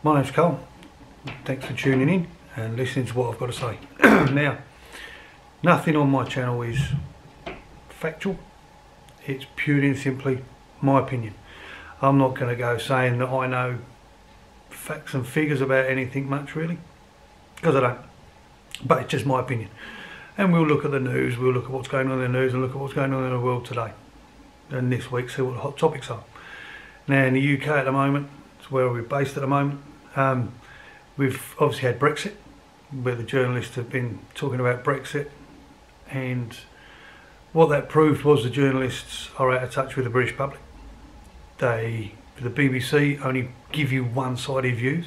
My name's Carl. Thanks for tuning in and listening to what I've got to say. Now, nothing on my channel is factual. It's purely and simply my opinion. I'm not going to go saying that I know facts and figures about anything much, really, because I don't. But it's just my opinion. And we'll look at the news, we'll look at what's going on in the news and look at what's going on in the world today. And this week, see what the hot topics are. Now, in the UK at the moment, it's where we're based at the moment, we've obviously had Brexit, where the journalists have been talking about Brexit, and what that proved was the journalists are out of touch with the British public. The BBC only give you one-sided views,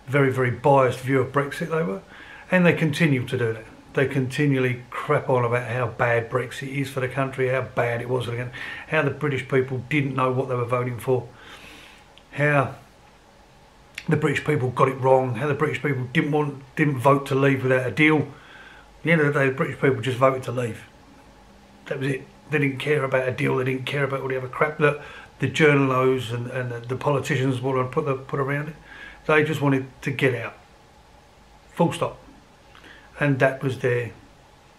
very, very biased view of Brexit they were, and they continue to do that. They continually crap on about how bad Brexit is for the country, how bad it was for the country, how the British people didn't know what they were voting for, how the British people got it wrong, how the British people didn't vote to leave without a deal. At the end of the day, the British people just voted to leave. That was it. They didn't care about a deal, they didn't care about all the other crap that the journos and the politicians wanted to put around it. They just wanted to get out. Full stop. And that was their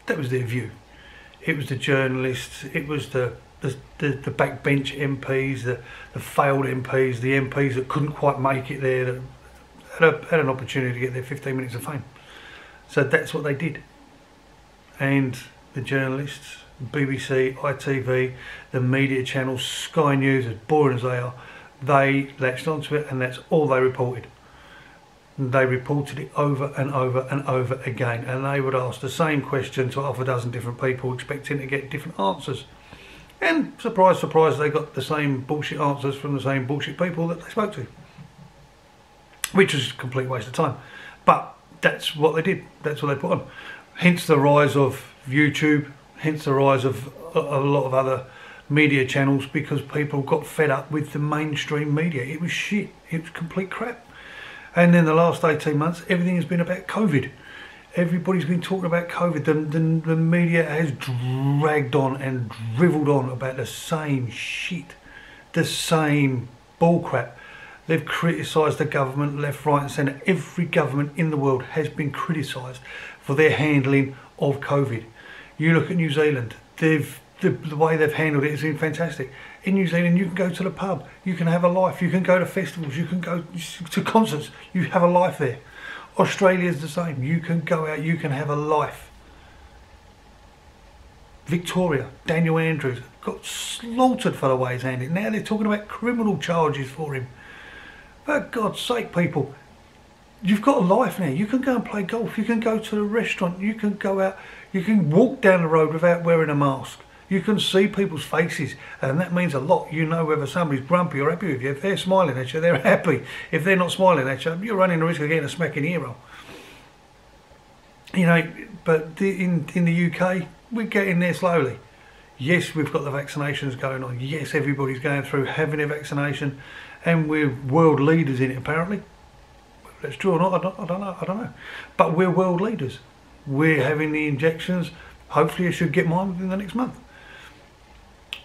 view. It was the journalists, it was the backbench MPs, the failed MPs, the MPs that couldn't quite make it there, that had an opportunity to get their 15 minutes of fame. So that's what they did. And the journalists, BBC, ITV, the media channels, Sky News, as boring as they are, they latched onto it and that's all they reported. They reported it over and over and over again, and they would ask the same question to half a dozen different people expecting to get different answers. And surprise, surprise, they got the same bullshit answers from the same bullshit people that they spoke to. Which was a complete waste of time. But that's what they did, that's what they put on. Hence the rise of YouTube, hence the rise of a lot of other media channels, because people got fed up with the mainstream media. It was shit, it was complete crap. And then the last 18 months, everything has been about COVID. Everybody's been talking about COVID. The media has dragged on and drivelled on about the same shit, the same bullcrap. They've criticised the government left, right and centre. Every government in the world has been criticised for their handling of COVID. You look at New Zealand, the way they've handled it has been fantastic. In New Zealand, you can go to the pub, you can have a life, you can go to festivals, you can go to concerts, you have a life there. Australia's the same, you can go out, you can have a life. Victoria, Daniel Andrews, got slaughtered for the way he's handled it. Now they're talking about criminal charges for him. For God's sake, people, you've got a life now. You can go and play golf, you can go to the restaurant, you can go out, you can walk down the road without wearing a mask. You can see people's faces, and that means a lot. You know whether somebody's grumpy or happy with you. If they're smiling at you, they're happy. If they're not smiling at you, you're running the risk of getting a smack in the ear roll. You know, but in the UK, we're getting there slowly. Yes, we've got the vaccinations going on. Yes, everybody's going through having a vaccination, and we're world leaders in it, apparently. Whether that's true or not, I don't know. But we're world leaders. We're having the injections. Hopefully I should get mine within the next month.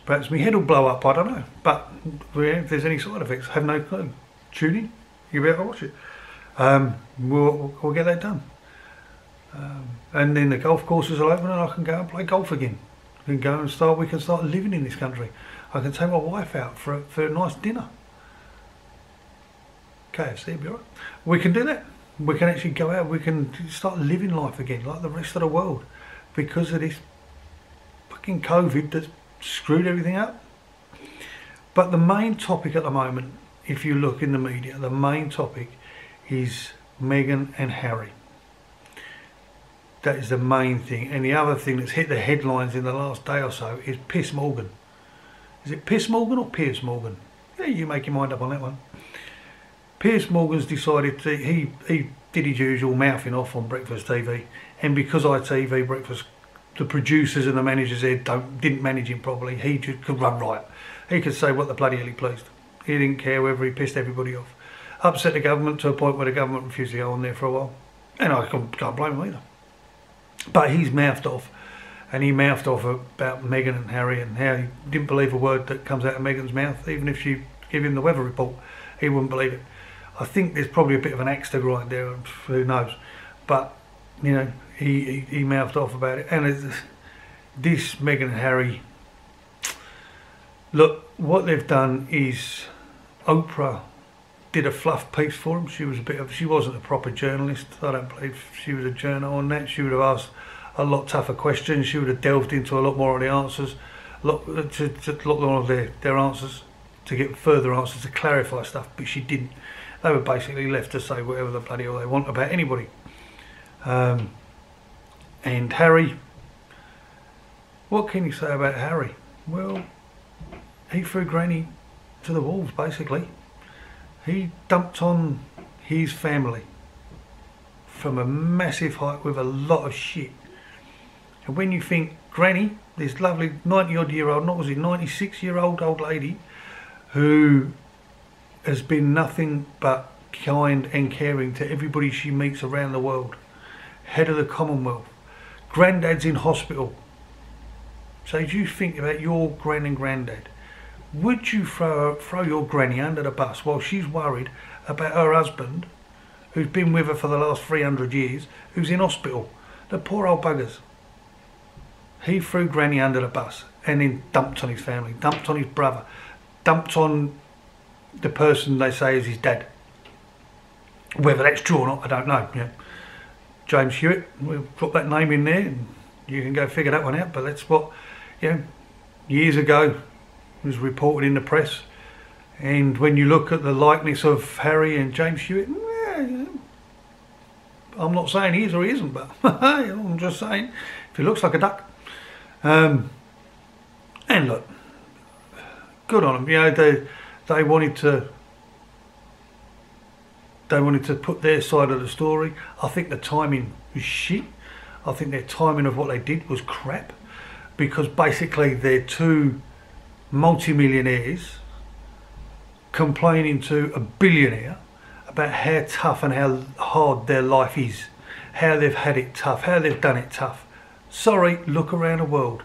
Perhaps my head will blow up, I don't know. But if there's any side effects, I have no clue. Tune in, you'll be able to watch it. We'll get that done. And then the golf courses will open and I can go and play golf again. We can start living in this country. I can take my wife out for a nice dinner. KFC will be alright. We can do that. We can actually go out, we can start living life again like the rest of the world. Because of this fucking COVID that's screwed everything up. But the main topic at the moment, if you look in the media, the main topic is Meghan and Harry. That is the main thing. And the other thing that's hit the headlines in the last day or so is Piers Morgan. Is it Piers Morgan or Piers Morgan? Yeah, you make your mind up on that one. Piers Morgan's decided to, he did his usual mouthing off on Breakfast TV, and because ITV Breakfast, the producers and the managers there didn't manage him properly, he just could run riot. He could say what the bloody hell he pleased. He didn't care whether he pissed everybody off. Upset the government to a point where the government refused to go on there for a while. And I can't blame him either. But he's mouthed off, and he mouthed off about Meghan and Harry and how he didn't believe a word that comes out of Meghan's mouth. Even if she gave him the weather report, he wouldn't believe it. I think there's probably a bit of an axe to grind there, who knows. But, you know, he mouthed off about it. And this Meghan and Harry, look, what they've done is Oprah did a fluff piece for him. She wasn't a proper journalist. I don't believe she was a journal on that. She would have asked a lot tougher questions. She would have delved into a lot more of the answers, a lot more of their answers, to get further answers, to clarify stuff, but she didn't. They were basically left to say whatever the bloody hell they want about anybody. And Harry, what can you say about Harry? Well, he threw Granny to the wolves, basically. He dumped on his family from a massive height with a lot of shit. And when you think Granny, this lovely 90-odd-year-old, not was it 96-year-old old lady, who has been nothing but kind and caring to everybody she meets around the world, head of the Commonwealth, granddad's in hospital. So do you think about your gran and granddad? Would you throw your granny under the bus while she's worried about her husband, who's been with her for the last 300 years, who's in hospital? The poor old buggers. He threw Granny under the bus and then dumped on his family, dumped on his brother, dumped on the person they say is his dad. Whether that's true or not, I don't know. Yeah. James Hewitt, we'll drop that name in there and you can go figure that one out, but that's what, you know, years ago was reported in the press. And when you look at the likeness of Harry and James Hewitt, yeah, I'm not saying he is or he isn't, but I'm just saying if he looks like a duck. And look, good on them. You know, they wanted to put their side of the story. I think the timing was shit. I think their timing of what they did was crap, because basically they're two multi-millionaires complaining to a billionaire about how tough and how hard their life is, how they've had it tough, how they've done it tough. Sorry, look around the world.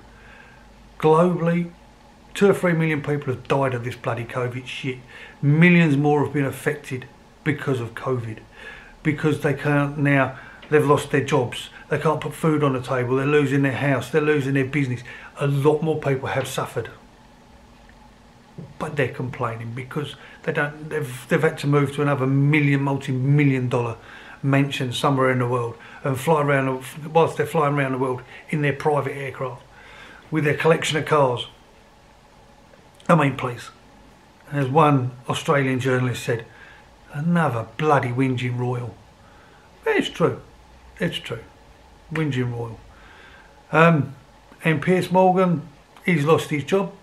Globally, 2 or 3 million people have died of this bloody COVID shit. Millions more have been affected because of COVID, because they can't now, they've lost their jobs, they can't put food on the table, they're losing their house, they're losing their business. A lot more people have suffered, but they're complaining because they've had to move to another multi-million dollar mansion somewhere in the world and fly around, whilst they're flying around the world in their private aircraft with their collection of cars. I mean, please, as one Australian journalist said, another bloody whinging royal. It's true, it's true, whinging royal. And Piers Morgan, he's lost his job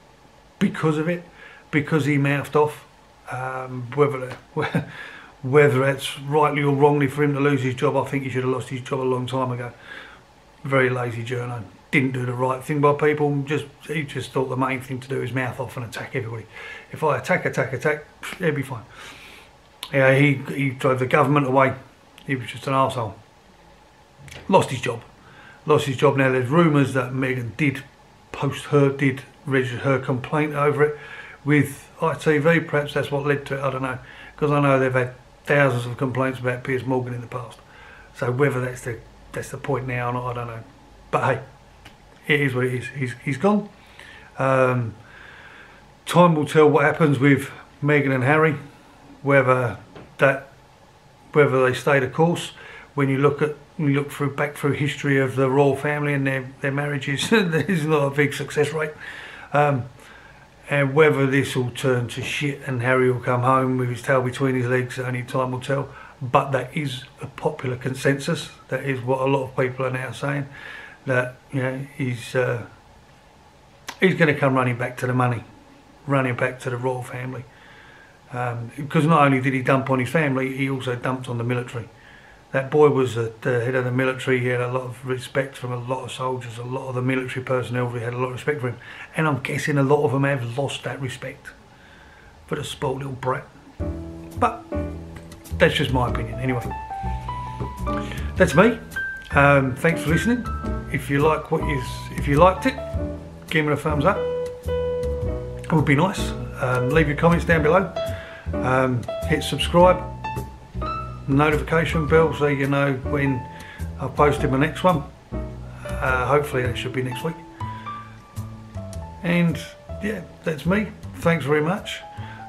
because of it, because he mouthed off. Whether that's rightly or wrongly for him to lose his job, I think he should have lost his job a long time ago. Very lazy journo. Didn't do the right thing by people. He just thought the main thing to do is mouth off and attack everybody. If I attack, it'll be fine. Yeah, he drove the government away. He was just an arsehole. Lost his job. Lost his job. Now there's rumours that Meghan did register her complaint over it with ITV. Perhaps that's what led to it, I don't know. Because I know they've had thousands of complaints about Piers Morgan in the past. So whether that's the point now or not, I don't know. But hey, it is what it is. He's gone. Time will tell what happens with Meghan and Harry, whether they stay the course. When you look back through history of the royal family and their marriages, there's not a big success rate. And whether this will turn to shit and Harry will come home with his tail between his legs, only time will tell. But that is a popular consensus. That is what a lot of people are now saying. That, you know, he's going to come running back to the money, running back to the royal family. Because not only did he dump on his family, he also dumped on the military. That boy was the head of the military. He had a lot of respect from a lot of soldiers. A lot of the military personnel really had a lot of respect for him. And I'm guessing a lot of them have lost that respect for the spoiled little brat. But that's just my opinion anyway. That's me. Thanks for listening. If you liked it, give me a thumbs up. It would be nice. Leave your comments down below. Hit subscribe. notification bell so you know when I've posted my next one. Hopefully that should be next week. And yeah, that's me. Thanks very much.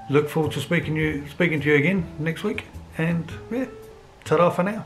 Look forward to speaking to you again next week. And yeah, ta-ra for now.